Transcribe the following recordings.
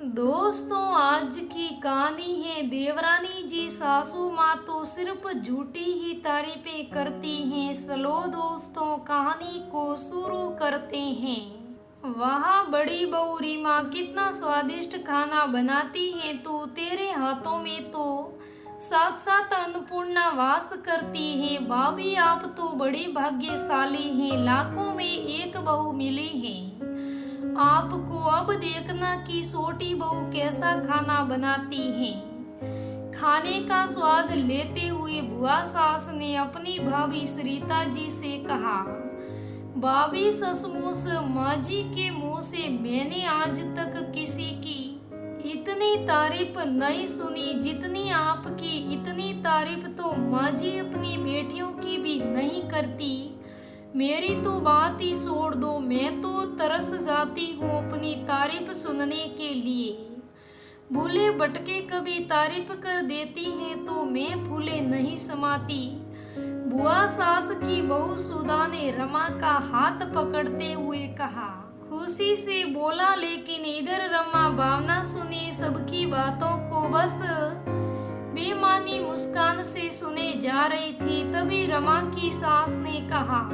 दोस्तों, आज की कहानी है देवरानी जी सासू माँ तो सिर्फ झूठी ही तारीफें करती हैं। चलो दोस्तों, कहानी को शुरू करते हैं। वहाँ बड़ी बहू रीमा कितना स्वादिष्ट खाना बनाती है, तो तेरे हाथों में तो साक्षात अन्नपूर्णा वास करती है। भाभी, आप तो बड़ी भाग्यशाली हैं, लाखों में एक बहू मिली है आपको। अब देखना कि छोटी बहू कैसा खाना बनाती है। खाने का स्वाद लेते हुए बुआ सास ने अपनी भाभी सरिता जी से कहा, भाभी, सचमुच माँ जी के मुंह से मैंने आज तक किसी की इतनी तारीफ नहीं सुनी जितनी आपकी। इतनी तारीफ तो माँ जी अपनी बेटियों की भी नहीं करती। मेरी तो बात ही छोड़ दो, मैं तो तरस जाती हूँ अपनी तारीफ सुनने के लिए। भूले भटके कभी तारीफ कर देती है तो मैं भूले नहीं समाती। बुआ सास की बहू सुधा ने रमा का हाथ पकड़ते हुए कहा। खुशी से बोला, लेकिन इधर रमा भावना सुनी सबकी बातों को बस बेमानी मुस्कान से सुने जा रही थी। तभी रमा की सास ने कहा,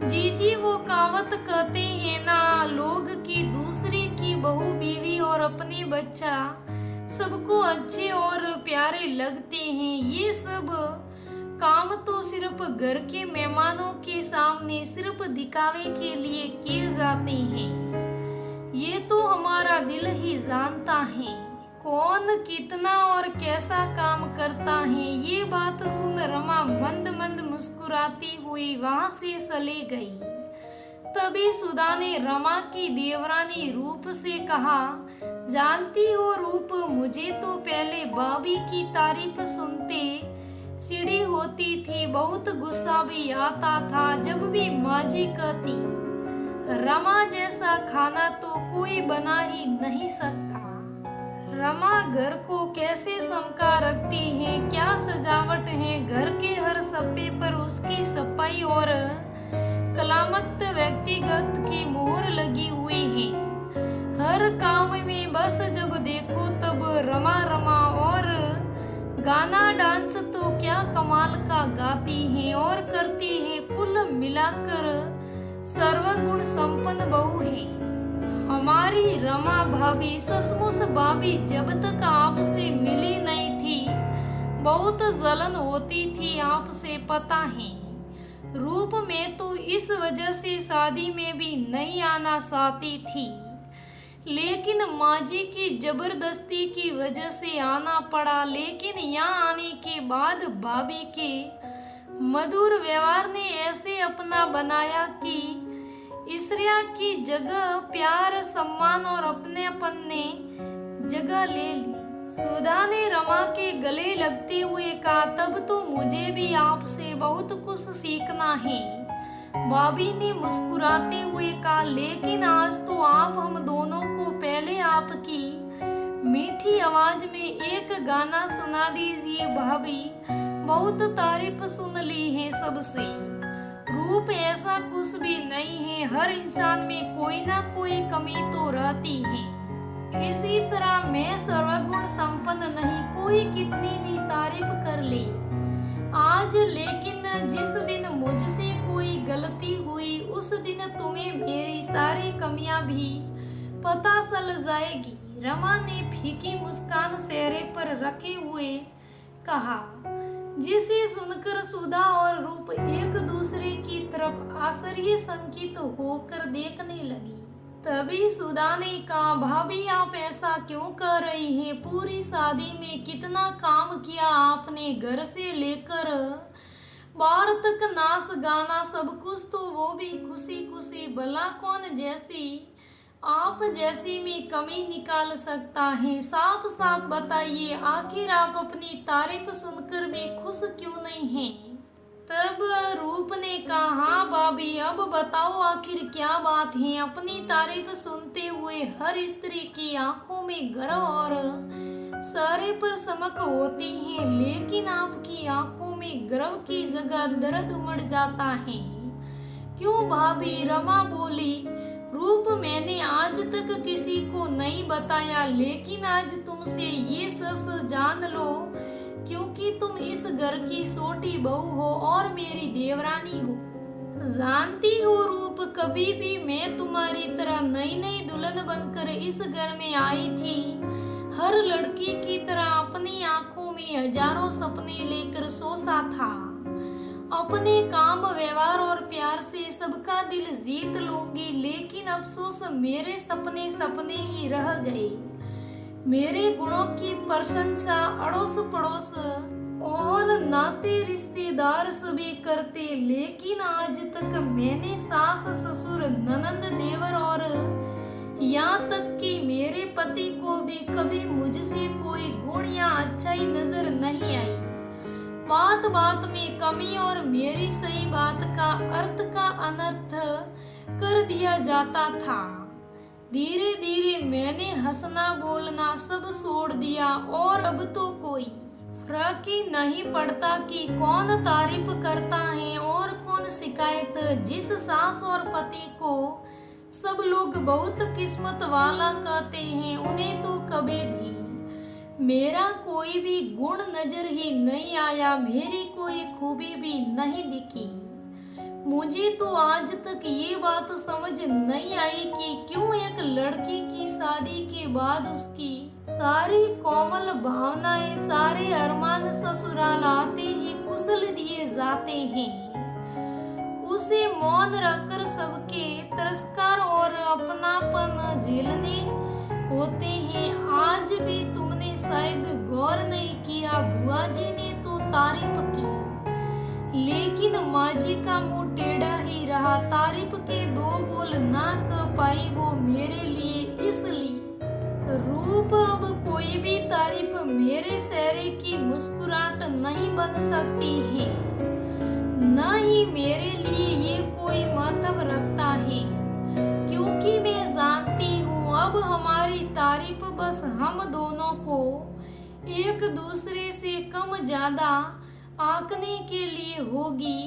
जीजी, वो कहावत कहते हैं ना, लोग की दूसरे की बहू बीवी और अपने बच्चा सबको अच्छे और प्यारे लगते हैं। ये सब काम तो सिर्फ घर के मेहमानों के सामने सिर्फ दिखावे के लिए किए जाते हैं। ये तो हमारा दिल ही जानता है कौन कितना और कैसा काम करता है। ये बात सुन रमा मंद मंद मुस्कुराती हुई वहां से चली गई। तभी सुधा ने रमा की देवरानी रूप से कहा, जानती हो रूप, मुझे तो पहले भाभी की तारीफ सुनते सीढ़ी होती थी। बहुत गुस्सा भी आता था जब भी माँ जी कहती, रमा जैसा खाना तो कोई बना ही नहीं सकता। रमा घर को कैसे समका रखती है, क्या सजावट है। घर के हर सप्पे पर उसकी सफाई और कलामत व्यक्तिगत की मोहर लगी हुई है। हर काम में बस जब देखो तब रमा रमा। और गाना डांस तो क्या कमाल का गाती है और करती है। कुल मिलाकर सर्वगुण संपन्न बहू है हमारी रमा भाभी। सचमुच भाभी, जब तक आपसे मिली नहीं थी बहुत जलन होती थी आपसे, पता है। रूप में तो इस वजह से शादी में भी नहीं आना चाहती थी, लेकिन माँ जी की जबरदस्ती की वजह से आना पड़ा। लेकिन यहाँ आने के बाद भाभी के मधुर व्यवहार ने ऐसे अपना बनाया कि ईश्वरिया की जगह प्यार, सम्मान और अपनेपन ने जगह ले ली। सुधा ने रमा के गले लगते हुए कहा, तब तो मुझे भी आपसे बहुत कुछ सीखना है। भाभी ने मुस्कुराते हुए कहा, लेकिन आज तो आप हम दोनों को पहले आपकी मीठी आवाज में एक गाना सुना दीजिए। भाभी, बहुत तारीफ सुन ली है सबसे। रूप ऐसा कुछ भी नहीं है, हर इंसान में कोई ना कोई कमी तो रहती है। इसी तरह मैं सर्वगुण संपन्न नहीं, कोई कितनी भी तारीफ कर ले आज, लेकिन जिस दिन मुझसे कोई गलती हुई उस दिन तुम्हें मेरी सारी कमियां भी पता चल जाएगी। रमा ने फीकी मुस्कान चेहरे पर रखे हुए कहा, जिसे सुनकर सुधा और रूप एक दूसरे की तरफ आश्चर्यचकित होकर देखने लगी। तभी सुधा ने कहा, भाभी, आप ऐसा क्यों कर रही हैं? पूरी शादी में कितना काम किया आपने, घर से लेकर बाहर तक नाच गाना सब कुछ, तो वो भी खुशी खुशी। भला कौन जैसी आप जैसी में कमी निकाल सकता है? साफ साफ बताइए, आखिर आप अपनी तारीफ सुनकर भी खुश क्यों नहीं हैं? तब रूप ने कहा, हाँ भाभी, अब बताओ आखिर क्या बात है। अपनी तारीफ सुनते हुए हर स्त्री की आंखों में गर्व और चेहरे पर चमक होती है, लेकिन आपकी आंखों में गर्व की जगह दर्द उमड़ जाता है। क्यों भाभी? रमा बोली, रूप मैंने आज तक किसी को नहीं बताया, लेकिन आज तुमसे ये सच जान लो, क्योंकि तुम इस घर की छोटी बहू हो और मेरी देवरानी हो। जानती हो रूप, कभी भी मैं तुम्हारी तरह नई नई दुल्हन बनकर इस घर में आई थी। हर लड़की की तरह अपनी आंखों में हजारों सपने लेकर सोचा था। अपने काम, व्यवहार और प्यार से सबका दिल जीत लूंगी, लेकिन अफसोस मेरे सपने सपने ही रह गए। मेरे गुणों की प्रशंसा अड़ोस पड़ोस और नाते रिश्तेदार सभी करते, लेकिन आज तक मैंने सास ससुर ननंद देवर और यहाँ तक कि मेरे पति को भी कभी मुझसे कोई गुण या अच्छाई नजर नहीं आई। बात बात में कमी और मेरी सही बात का अर्थ का अनर्थ कर दिया जाता था। धीरे धीरे मैंने हंसना बोलना सब छोड़ दिया और अब तो कोई फर्क ही नहीं पड़ता कि कौन तारीफ करता है और कौन शिकायत। जिस सास और पति को सब लोग बहुत किस्मत वाला कहते हैं, उन्हें तो कभी भी मेरा कोई भी गुण नजर ही नहीं आया, मेरी कोई खूबी भी नहीं दिखी। मुझे तो आज तक ये बात समझ नहीं आई कि क्यों एक लड़की की शादी के बाद उसकी सारी कोमल भावनाएं, सारे अरमान ससुराल आते ही कुचल दिए जाते हैं। उसे मौन रखकर सबके तिरस्कार और अपनापन झेलने होते हैं। आज भी तुमने शायद गौर नहीं किया, बुआ जी ने तो तारीफ की, लेकिन माँ जी का मुंह टेढ़ा ही रहा। तारीफ के दो बोल ना कह पाई वो मेरे लिए, इसलिए रूप अब कोई भी तारीफ मेरे चेहरे की मुस्कुराहट नहीं बन सकती है, न ही मेरे लिए ये कोई महत्व रखता है, क्योंकि मैं जानती हूँ अब हमारी तारीफ बस हम दोनों को एक दूसरे से कम ज्यादा आंकने के लिए होगी।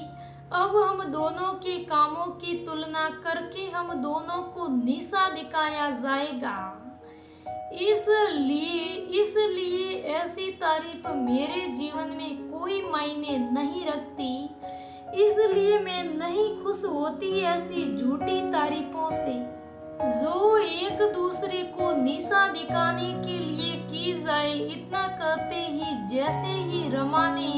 अब हम दोनों के कामों की तुलना करके हम दोनों को निशा दिखाया जाएगा। इसलिए ऐसी तारीफ मेरे जीवन में कोई मायने नहीं रखती, इसलिए मैं नहीं खुश होती ऐसी झूठी तारीफों से जो एक दूसरे को निशा दिखाने के लिए की जाए। इतना कहते ही जैसे ही रमा ने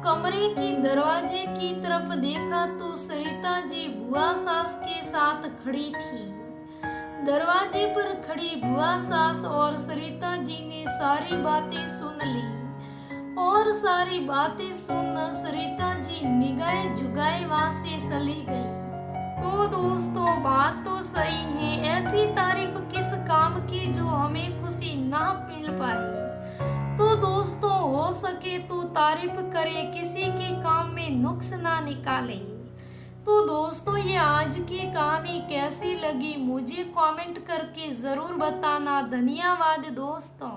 कमरे की दरवाजे की तरफ देखा तो सरिता जी बुआ सास के साथ खड़ी थी। दरवाजे पर खड़ी बुआ सास और सरिता जी ने सारी बातें सुन ली और सारी बातें सुन सरिता जी निगाहें झुकाए वहां से चली गई। तो दोस्तों, बात तो सही है, ऐसी तारीफ किस काम की जो हमें खुशी ना मिल पाए। तो दोस्तों, हो सके तो तारीफ करे, किसी के काम में नुक्स ना निकाले। तो दोस्तों, ये आज की कहानी कैसी लगी मुझे कमेंट करके जरूर बताना। धन्यवाद दोस्तों।